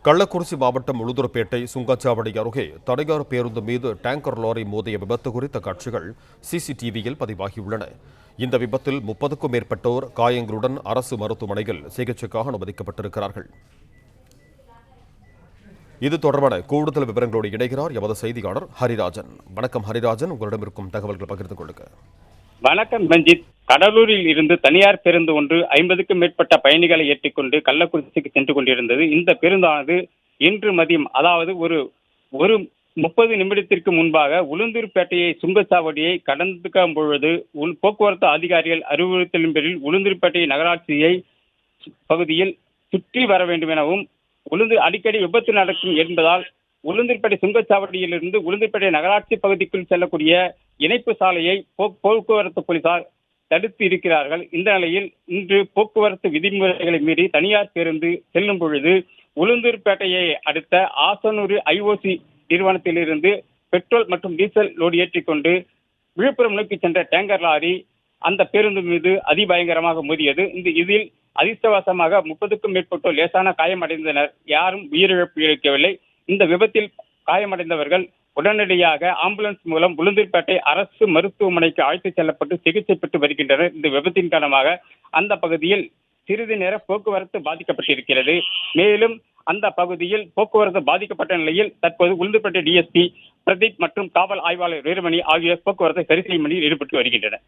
கள்ளக்குறிச்சி மாவட்டம் உளுந்தூர்பேட்டை சுங்கச்சாவடி அருகே தனியார் பேருந்து மீது டேங்கர் லாரி மோதிய விபத்து குறித்த காட்சிகள் சிசிடிவியில் பதிவாகியுள்ளன. இந்த விபத்தில் 30க்கும் மேற்பட்டோர் காயங்களுடன் அரசு மருத்துவமனையில் சிகிச்சைக்காக அனுமதிக்கப்பட்டிருக்கிறார்கள். இது தொடர்பான கூடுதல் விவரங்களோடு இணைகிறார் எமது செய்தியாளர் ஹரிராஜன். வணக்கம் ஹரிராஜன், உங்களிடம் இருக்கும் தகவல்கள் பகிர்ந்து கொள்ளுங்க. வணக்கம் ரஞ்சித். கடலூரில் இருந்து தனியார் பேருந்து ஒன்று 50க்கும் மேற்பட்ட பயணிகளை ஏற்றிக்கொண்டு கள்ளக்குறிச்சிக்கு சென்று கொண்டிருந்தது. இந்த பேருந்தானது இன்று மதியம், அதாவது ஒரு 30 நிமிடத்திற்கு முன்பாக உளுந்தூர்பேட்டையை சுங்கச்சாவடியை கடந்துக்கும் பொழுது போக்குவரத்து அதிகாரிகள் அறிவுறுத்தலின் பேரில் உளுந்தூர்பேட்டை நகராட்சியை பகுதியில் சுற்றி வர வேண்டும் எனவும், அடிக்கடி விபத்து நடக்கும் என்பதால் உளுந்தூர்பேட்டை சுங்கச்சாவடியிலிருந்து உளுந்தூர்பேட்டை நகராட்சி பகுதிக்குள் செல்லக்கூடிய இணைப்பு சாலையை போக்குவரத்து போலீசார் தடுத்து இருக்கிறார்கள். இந்த நிலையில் இன்று போக்குவரத்து விதிமுறைகளை மீறி தனியார் பேருந்து செல்லும் பொழுது உளுந்தூர்பேட்டையை அடுத்த ஆசனூர் ஐஓசி நிறுவனத்திலிருந்து பெட்ரோல் மற்றும் டீசல் லோடு ஏற்றிக்கொண்டு விழுப்புரம் நோக்கி சென்ற டேங்கர் லாரி அந்த பேருந்து மீது அதிபயங்கரமாக மோதியது. இதில் அதிர்ஷ்டவசமாக 30க்கும் மேற்பட்டோர் லேசான காயமடைந்தனர். யாரும் உயிரிழப்பு இழக்கவில்லை. இந்த விபத்தில் காயமடைந்தவர்கள் உடனடியாக ஆம்புலன்ஸ் மூலம் உளுந்தூர்பேட்டை அரசு மருத்துவமனைக்கு அழைத்துச் செல்லப்பட்டு சிகிச்சை பெற்று வருகின்றனர். இந்த விபத்தின் காரணமாக அந்த பகுதியில் சிறிது நேர போக்குவரத்து பாதிக்கப்பட்டிருக்கிறது. மேலும் அந்த பகுதியில் போக்குவரத்து பாதிக்கப்பட்ட நிலையில் தற்போது உளுந்தூர்பேட்டை டிஎஸ்பி பிரதீப் மற்றும் காவல் ஆய்வாளர் வீரமணி ஆகியோர் போக்குவரத்தை சரி செய்யும் பணியில் ஈடுபட்டு வருகின்றனர்.